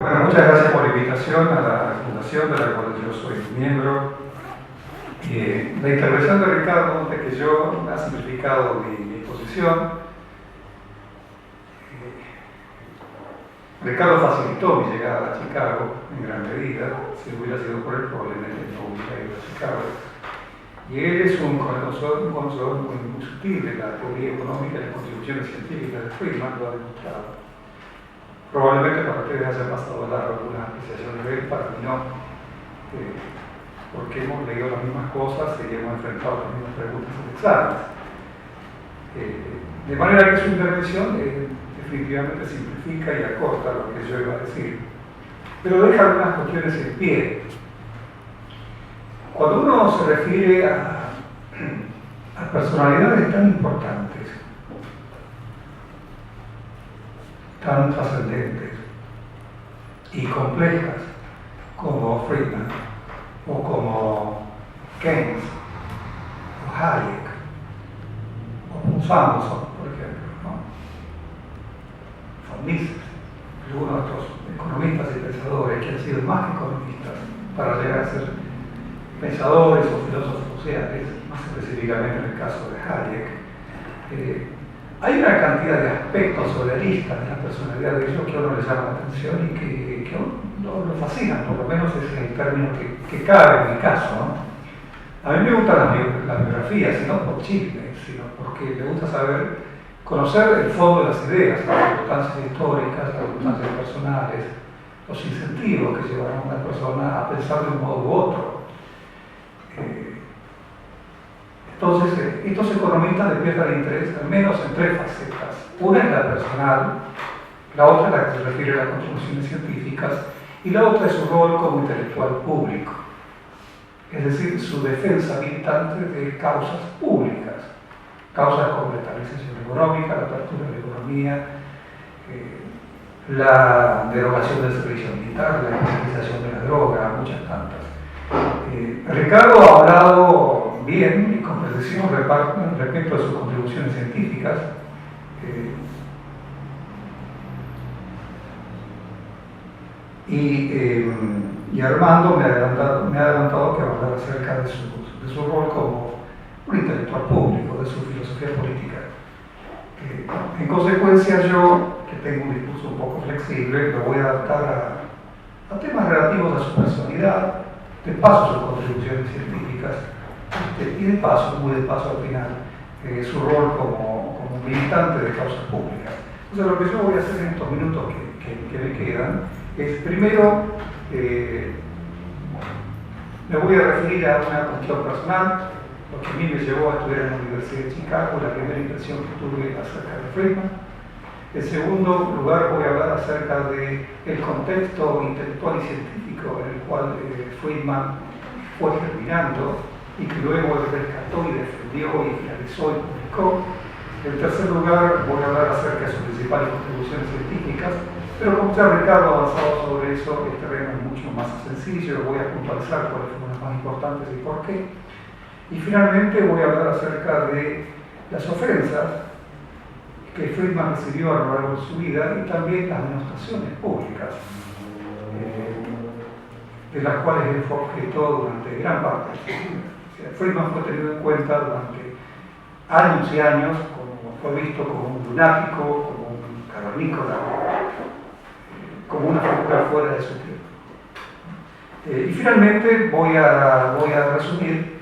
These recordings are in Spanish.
Bueno, muchas gracias por la invitación a la fundación de la cual yo soy miembro. La intervención de Ricardo, de que yo ha simplificado mi posición. Ricardo facilitó mi llegada a Chicago en gran medida. Si hubiera sido por él, probablemente no hubiera ido a Chicago. Y él es un conocedor muy sutil de la teoría económica y las contribuciones científicas de Friedman, lo ha demostrado. Probablemente para ustedes haya pasado largo alguna apreciación de él, para mí no, porque hemos leído las mismas cosas y hemos enfrentado las mismas preguntas en exámenes. De manera que su intervención definitivamente simplifica y acorta lo que yo iba a decir, pero deja algunas cuestiones en pie. Cuando uno se refiere a personalidades tan importantes, tan trascendentes y complejas como Friedman o como Keynes o Hayek o Samuelson, por ejemplo, ¿no? Von Mises, algunos de estos economistas y pensadores que han sido más que economistas para llegar a ser pensadores o filósofos sociales, más específicamente en el caso de Hayek. Hay una cantidad de aspectos surrealistas de la personalidad de ellos que a uno le llama la atención y que a uno lo fascinan, por lo menos ese es el término que cabe en mi caso, ¿no? A mí me gustan las biografías, y no por chisme, sino porque me gusta conocer el fondo de las ideas, las circunstancias históricas, las circunstancias personales, los incentivos que llevan a una persona a pensar de un modo u otro. Entonces, estos economistas despiertan interés al menos en tres facetas. Una es la personal, la otra es la que se refiere a las contribuciones científicas y la otra es su rol como intelectual público, es decir, su defensa militante de causas públicas, causas como la estabilización económica, la apertura de la economía, la derogación del servicio militar, la legalización de la droga, muchas tantas. Ricardo ha hablado bien y con precisión respecto de sus contribuciones científicas. Y Armando me ha adelantado que va a hablar acerca de su rol como un intelectual público, de su filosofía política. En consecuencia, yo, que tengo un discurso un poco flexible, lo voy a adaptar a temas relativos a su personalidad, de paso sus contribuciones científicas, y de paso, muy de paso al final, su rol como militante de causas públicas. Entonces, lo que yo voy a hacer en estos minutos que me quedan es, primero, me voy a referir a una cuestión personal, lo que a mí me llevó a estudiar en la Universidad de Chicago, la primera impresión que tuve acerca de Friedman. En segundo lugar, voy a hablar acerca del contexto intelectual y científico en el cual Friedman fue germinando y que luego rescató y defendió y finalizó y publicó. En tercer lugar, voy a hablar acerca de sus principales contribuciones científicas, pero como ya Ricardo ha avanzado sobre eso, el terreno es mucho más sencillo, voy a puntualizar cuáles fueron las más importantes y por qué. Y finalmente voy a hablar acerca de las ofensas que Friedman recibió a lo largo de su vida y también las denostaciones públicas, de las cuales él fue objeto durante gran parte de su vida. O sea, Friedman fue tenido en cuenta durante años y años, fue visto como un lunático, como un cavernícola, como una figura fuera de su tiempo. Y finalmente voy a resumir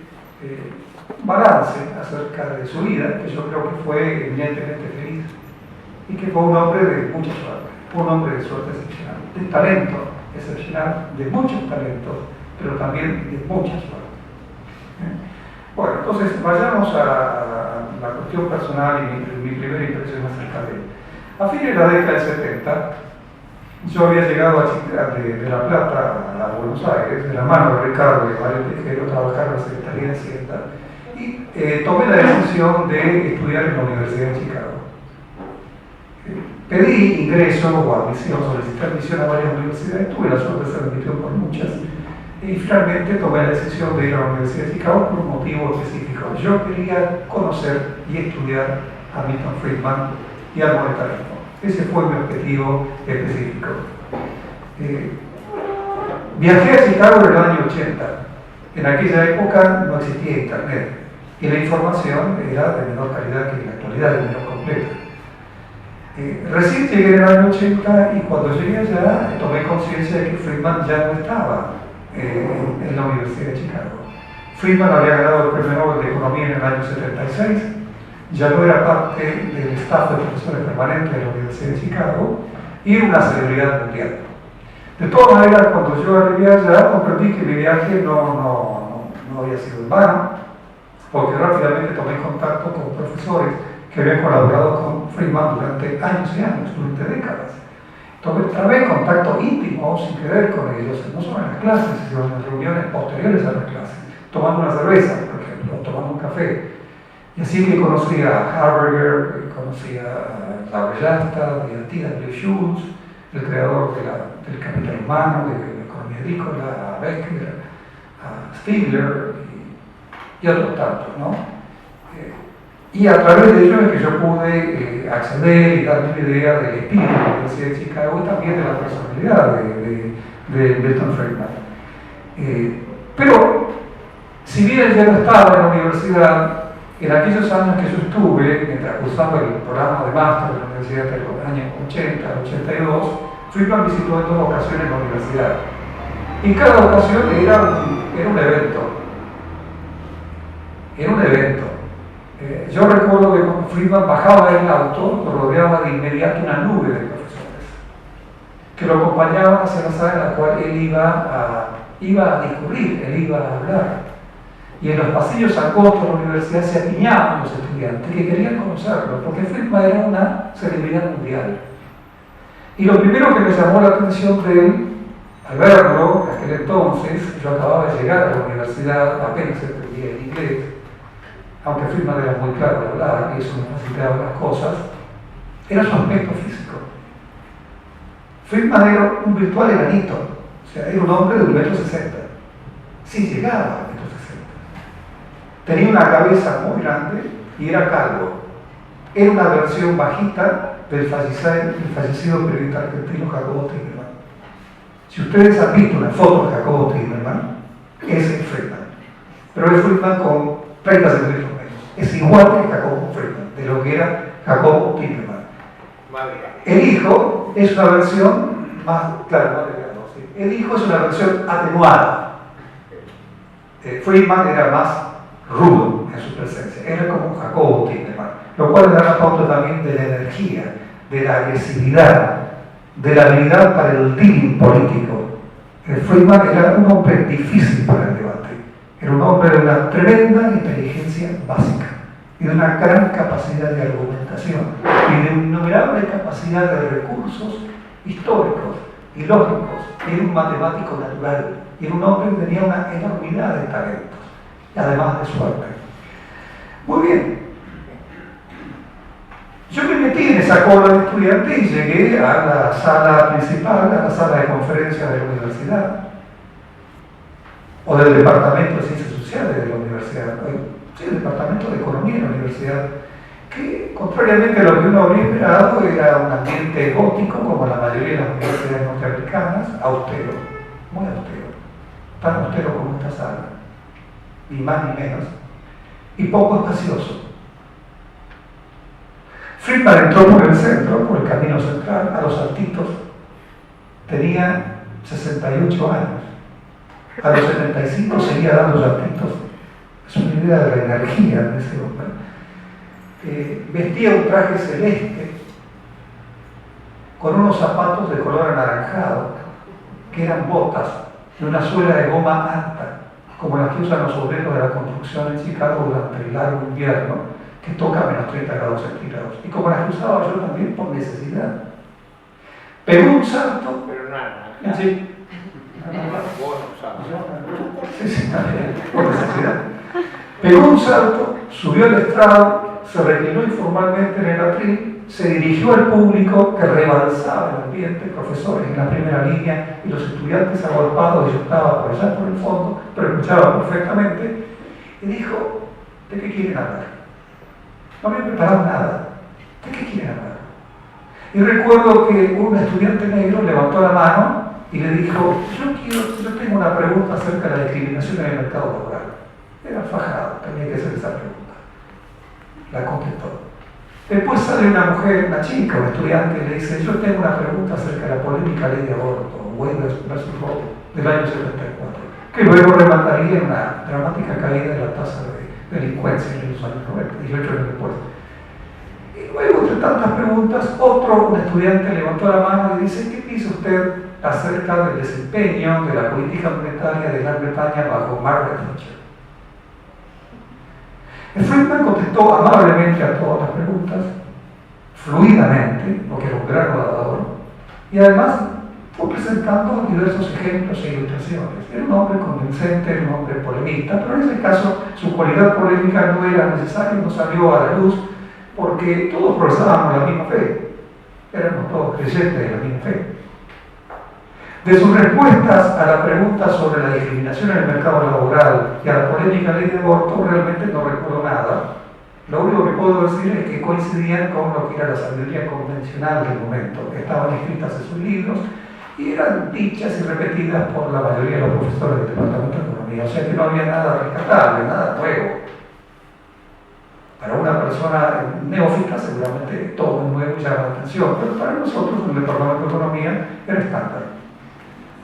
un balance acerca de su vida, que yo creo que fue eminentemente feliz y que fue un hombre de mucha suerte, un hombre de suerte excepcional, de talento excepcional, de muchos talentos, pero también de mucha suerte. Bueno, entonces vayamos a la cuestión personal y mi primera impresión acerca de él. A fines de la década del 70, yo había llegado de La Plata a Buenos Aires, de la mano de Ricardo y Mario Tejero, a trabajar en la Secretaría de Hacienda, y tomé la decisión de estudiar en la Universidad de Chicago. Pedí ingreso o admisión, solicité admisión a varias universidades, tuve la suerte de ser admitido por muchas, y finalmente tomé la decisión de ir a la Universidad de Chicago por un motivo específico. Yo quería conocer y estudiar a Milton Friedman y al monetarismo. Ese fue mi objetivo específico. Viajé a Chicago en el año 80. En aquella época no existía internet y la información era de menor calidad que en la actualidad, de menor completa. Recién llegué en el año 80 y cuando llegué allá tomé conciencia de que Friedman ya no estaba en la Universidad de Chicago. Friedman había ganado el Premio Nobel de Economía en el año 76, ya no era parte del staff de profesores permanentes de la Universidad de Chicago y era una celebridad mundial. De todas maneras, cuando yo arribé allá, comprendí que mi viaje no había sido en vano, porque rápidamente tomé contacto con profesores que habían colaborado con Friedman durante años y años, durante décadas. Trabé contacto íntimo, sin querer, con ellos, no solo en las clases, sino en las reuniones posteriores a las clases, tomando una cerveza, por ejemplo, o tomando un café. Y así que conocí a Harberger, conocí a Laura Llanta, a T.W. Schultz, el creador del capital humano, de la economía agrícola, a Becker, a Stigler y otros tantos, ¿no? Y a través de ello es que yo pude acceder y darme una idea del espíritu de la Universidad de Chicago y también de la personalidad de Milton Friedman. Pero, si bien ya no estaba en la universidad, en aquellos años que yo estuve, mientras cursaba el programa de máster de la universidad de los años 80 al 82, Friedman visitó en 2 ocasiones la universidad. Y cada ocasión era un evento. Era un evento. Yo recuerdo que cuando Friedman bajaba del auto, lo rodeaba de inmediato una nube de profesores que lo acompañaban hacia la sala en la cual él iba a discurrir, él iba a hablar. Y en los pasillos angostos de la universidad se apiñaban los estudiantes que querían conocerlo, porque Friedman era una celebridad mundial. Y lo primero que me llamó la atención de él, al verlo, en aquel entonces, yo acababa de llegar a la universidad, apenas entendía el inglés, aunque Friedman era muy claro de hablar y eso me facilitaba las cosas, era su aspecto físico. Friedman era un virtual enanito, o sea, era un hombre de 1,60 m, sí llegaba a 1,60 m. Tenía una cabeza muy grande y era calvo. Era una versión bajita del fallecido periodista argentino Jacobo Timerman. Si ustedes han visto una foto de Jacobo Timerman, ese es Friedman. Pero es Friedman con 30 centímetros menos. Es igual que Jacobo Friedman, de lo que era Jacobo Timerman. El hijo es una versión más, claro, ¿sí? El hijo es una versión atenuada. Friedman era más rudo en su presencia, era como un Jacobo Timerman, lo cual da la pauta también de la energía, de la agresividad, de la habilidad para el dealing político. Friedman era un hombre difícil para el debate, era un hombre de una tremenda inteligencia básica y de una gran capacidad de argumentación y de innumerable capacidad de recursos históricos y lógicos. Era un matemático natural y era un hombre que tenía una enormidad de talentos, además de suerte. Muy bien. Yo me metí en esa cola de estudiantes y llegué a la sala principal, a la sala de conferencias de la universidad, o del Departamento de Ciencias Sociales de la universidad, sí, el Departamento de Economía de la universidad, que contrariamente a lo que uno habría esperado, era un ambiente gótico, como la mayoría de las universidades norteamericanas, austero, muy austero, tan austero como esta sala, ni más ni menos, y poco espacioso. Friedman entró por el centro, por el camino central, a los saltitos. Tenía 68 años. A los 75 seguía dando saltitos. Es una idea de la energía de ese hombre. Vestía un traje celeste con unos zapatos de color anaranjado, que eran botas de una suela de goma alta, como las que usan los obreros de la construcción en Chicago durante el largo invierno, que toca menos 30 grados centígrados, y como las que usaba yo también por necesidad. Pegó un salto. Pero nada. Sí. Sí, también, por necesidad. Pegó un salto, subió al estrado, se reclinó informalmente en el atril, se dirigió al público que rebalsaba el ambiente, profesores en la primera línea y los estudiantes agolpados, y yo estaba por allá por el fondo, pero escuchaba perfectamente, y dijo: ¿de qué quieren hablar? No había preparado nada. ¿De qué quieren hablar? Y recuerdo que un estudiante negro levantó la mano y le dijo, yo tengo una pregunta acerca de la discriminación en el mercado laboral. Era fajado, tenía que hacer esa pregunta. La contestó. Después sale una mujer, una chica, un estudiante, y le dice, yo tengo una pregunta acerca de la polémica ley de aborto, Wade versus Roe, del año 74, que luego remataría en una dramática caída de la tasa de delincuencia en los años 90, 18 años después. Y luego, entre tantas preguntas, un estudiante levantó la mano y dice, ¿qué piensa usted acerca del desempeño de la política monetaria de Gran Bretaña bajo Margaret Thatcher? Friedman contestó amablemente a todas las preguntas, fluidamente, porque era un gran orador, y además fue presentando diversos ejemplos e ilustraciones. Era un hombre convincente, era un hombre polemista, pero en ese caso su cualidad polémica no era necesaria, no salió a la luz, porque todos profesábamos la misma fe, éramos todos creyentes de la misma fe. De sus respuestas a la pregunta sobre la discriminación en el mercado laboral y a la polémica ley de aborto, realmente no recuerdo nada. Lo único que puedo decir es que coincidían con lo que era la sabiduría convencional del momento, que estaban escritas en sus libros y eran dichas y repetidas por la mayoría de los profesores del Departamento de Economía. O sea que no había nada rescatable, nada nuevo. Para una persona neófita seguramente todo es nuevo y llama la atención, pero para nosotros en el Departamento de Economía era estándar.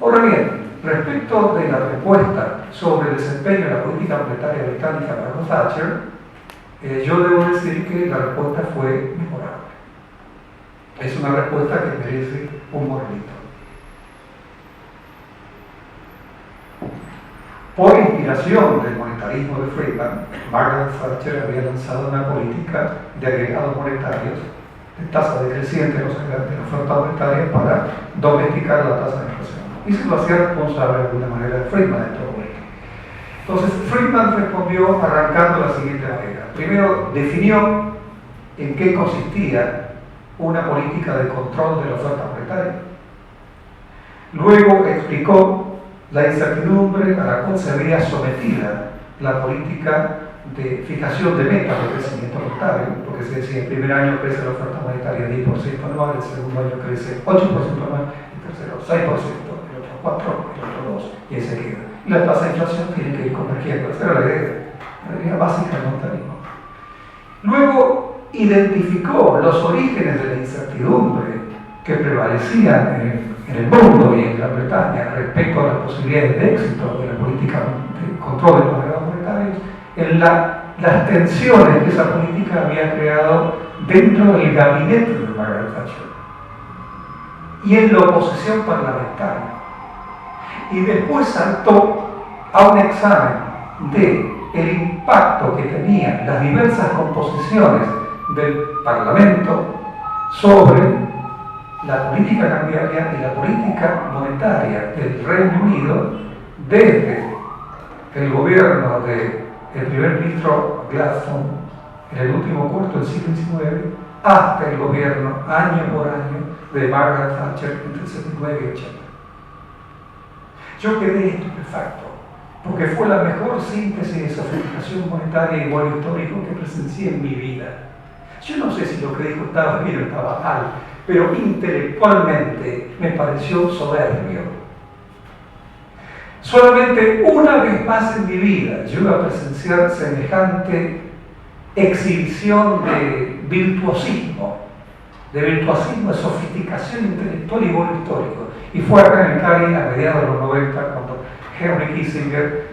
Ahora bien, respecto de la respuesta sobre el desempeño de la política monetaria británica bajo Thatcher, yo debo decir que la respuesta fue mejorable. Es una respuesta que merece un morrito. Por inspiración del monetarismo de Friedman, Margaret Thatcher había lanzado una política de agregados monetarios, de tasa decreciente de la oferta monetaria para domesticar la tasa de inflación. Y se lo hacía responsable de alguna manera de Friedman de todo esto. Entonces, Friedman respondió arrancando de la siguiente manera. Primero, definió en qué consistía una política de control de la oferta monetaria. Luego explicó la incertidumbre a la cual se había sometida la política de fijación de metas de crecimiento monetario, porque se decía, el primer año crece la oferta monetaria 10% anual, el segundo año crece 8% anual, el tercero 6%. 4, el otro 2, y ahí se queda. Y la tasa de inflación tiene que ir convergiendo. Esa era la idea básica del monetarismo. Luego identificó los orígenes de la incertidumbre que prevalecían en el mundo y en Gran Bretaña respecto a las posibilidades de éxito de la política de control de los mercados monetarios, en las tensiones que esa política había creado dentro del gabinete de Margaret Thatcher y en la oposición parlamentaria. Y después saltó a un examen del impacto que tenían las diversas composiciones del Parlamento sobre la política cambiaria y la política monetaria del Reino Unido desde el gobierno del primer ministro Gladstone en el último cuarto del siglo XIX hasta el gobierno, año por año, de Margaret Thatcher entre el 79 y 80. Yo quedé estupefacto, porque fue la mejor síntesis de sofisticación monetaria y vuelo histórico que presencié en mi vida. Yo no sé si lo que dijo estaba bien o estaba mal, pero intelectualmente me pareció soberbio. Solamente una vez más en mi vida yo iba a presenciar semejante exhibición de virtuosismo, de sofisticación intelectual y vuelo histórico. Y fue acá en el Cali a mediados de los 90 cuando Henry Kissinger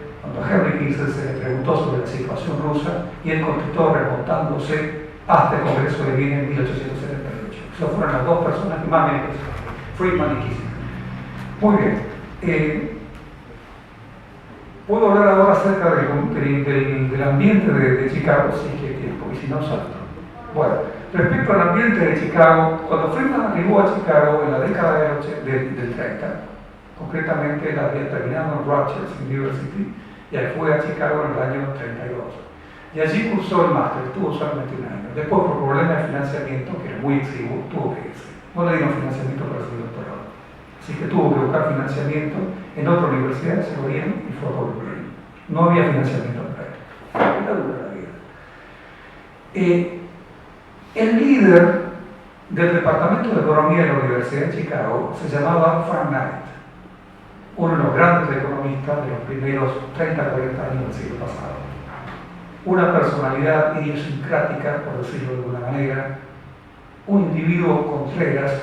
se le preguntó sobre la situación rusa y él contestó remontándose hasta el Congreso de Viena en 1878. Esas fueron las dos personas que más me impresionaron, Friedman y Kissinger. Muy bien. Puedo hablar ahora acerca del ambiente de Chicago, si es que hay tiempo, y si no, salto. Bueno, respecto al ambiente de Chicago, cuando Friedman arribó a Chicago en la década del 30, concretamente él había terminado en Rutgers University y él fue a Chicago en el año 32. Y allí cursó el máster, estuvo solamente un año. Después, por problemas de financiamiento, que era muy exiguo, tuvo que irse. No le dieron financiamiento para su doctorado. Así que tuvo que buscar financiamiento en otra universidad, se lo dieron y fue a volver. No había financiamiento para él. Era dura la vida. El líder del Departamento de Economía de la Universidad de Chicago se llamaba Frank Knight. uno de los grandes economistas de los primeros 30, 40 años del siglo pasado. Una personalidad idiosincrática, por decirlo de alguna manera, un individuo Contreras,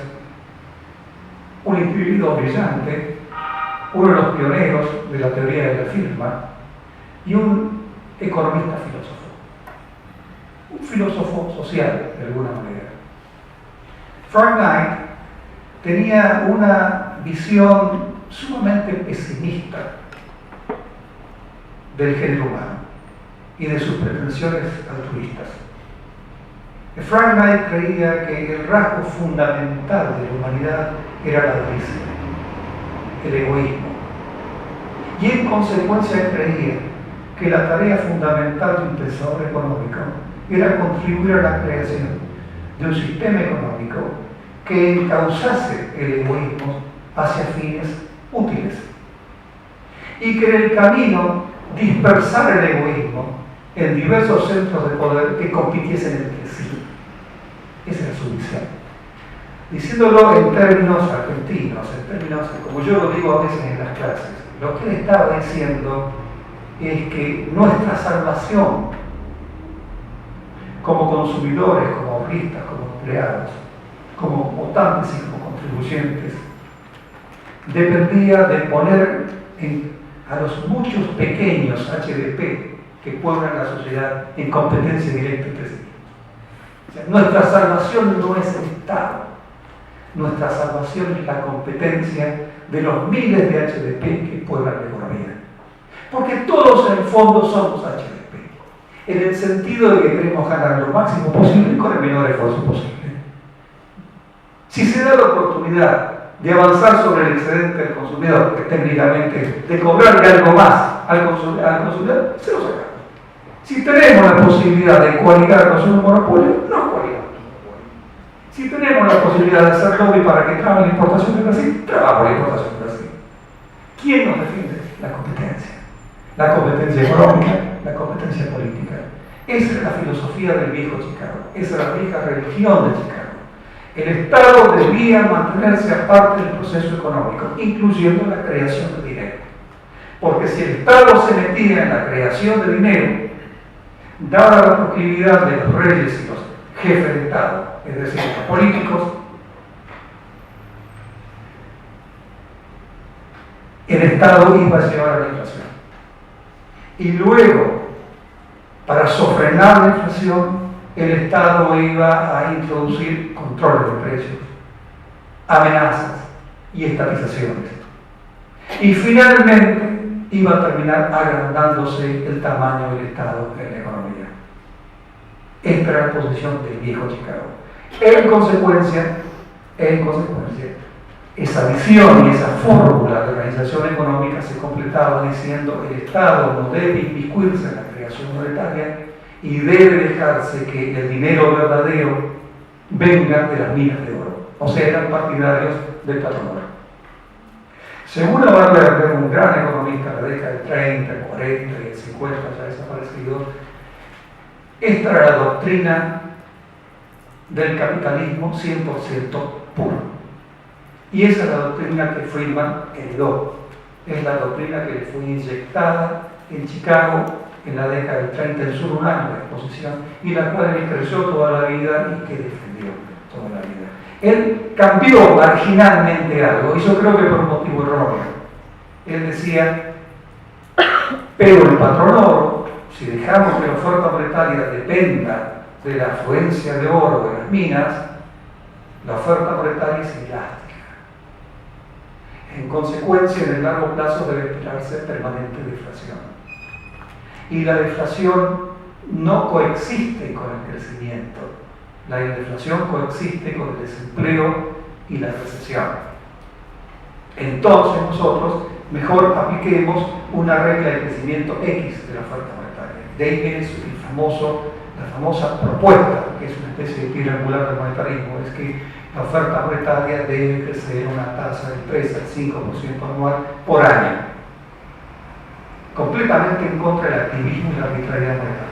un individuo brillante, uno de los pioneros de la teoría de la firma y un economista filósofo, un filósofo social de alguna manera. Frank Knight tenía una visión sumamente pesimista del género humano y de sus pretensiones altruistas. Frank Knight creía que el rasgo fundamental de la humanidad era la avaricia, el egoísmo, y en consecuencia creía que la tarea fundamental de un pensador económico era contribuir a la creación de un sistema económico que encauzase el egoísmo hacia fines útiles y que en el camino dispersara el egoísmo en diversos centros de poder que compitiesen entre sí. Esa era su visión. Diciéndolo en términos argentinos, en términos, como yo lo digo a veces en las clases, lo que él estaba diciendo es que nuestra salvación como consumidores, como ahorristas, como empleados, como votantes y como contribuyentes, dependía de poner a los muchos pequeños HDP que pueblan la sociedad en competencia directa entre sí. O sea, nuestra salvación no es el Estado, nuestra salvación es la competencia de los miles de HDP que pueblan la economía. Porque todos en el fondo somos HDP, en el sentido de que queremos ganar lo máximo posible con el menor esfuerzo posible. Si se da la oportunidad de avanzar sobre el excedente del consumidor, que técnicamente de cobrarle algo más al consumidor, se lo sacamos. Si tenemos la posibilidad de coaligar con un monopolio, no coaligamos. Si tenemos la posibilidad de hacer lobby para que trabe la importación de Brasil, trabamos la importación de Brasil. ¿Quién nos defiende? La competencia. La competencia económica, la competencia política. Esa es la filosofía del viejo Chicago. Esa es la vieja religión de Chicago. El Estado debía mantenerse aparte del proceso económico, incluyendo la creación de dinero. Porque si el Estado se metía en la creación de dinero, dada la proclividad de los reyes y los jefes de Estado, es decir, los políticos, el Estado iba a llevar a la inflación. Y luego, para sofrenar la inflación, el Estado iba a introducir controles de precios, amenazas y estatizaciones. Y finalmente iba a terminar agrandándose el tamaño del Estado en la economía. Esta era la posición del viejo Chicago. En consecuencia, esa visión y esa fórmula de organización económica se completaba diciendo que el Estado no debe inmiscuirse en la creación monetaria y debe dejarse que el dinero verdadero venga de las minas de oro. O sea, eran partidarios del patrón oro. Según Werner, un gran economista de la década del 30, el 40 y el 50, ya desaparecido, esta era la doctrina del capitalismo 100% puro. Y esa es la doctrina que Friedman heredó. Es la doctrina que le fue inyectada en Chicago en la década del 30 en su año de exposición, y la cual él creció toda la vida y que defendió toda la vida. Él cambió marginalmente algo, y yo creo que por un motivo erróneo. Él decía, pero el patrón oro, si dejamos que la oferta monetaria dependa de la afluencia de oro de las minas, la oferta monetaria es elástica. En consecuencia, en el largo plazo debe esperarse permanente deflación. Y la deflación no coexiste con el crecimiento. La deflación coexiste con el desempleo y la recesión. Entonces nosotros mejor apliquemos una regla de crecimiento X de la oferta monetaria. De ahí viene la famosa propuesta, que es una especie de piedra angular del monetarismo, es que la oferta monetaria debe crecer a una tasa de 3 al 5% anual por año. Completamente en contra del activismo y la arbitrariedad monetaria.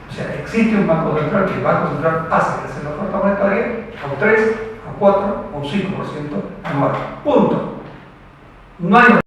O sea, existe un banco central que el banco central hace crecer la oferta monetaria a un 3, a un 4, a un 5% anual. Punto. No hay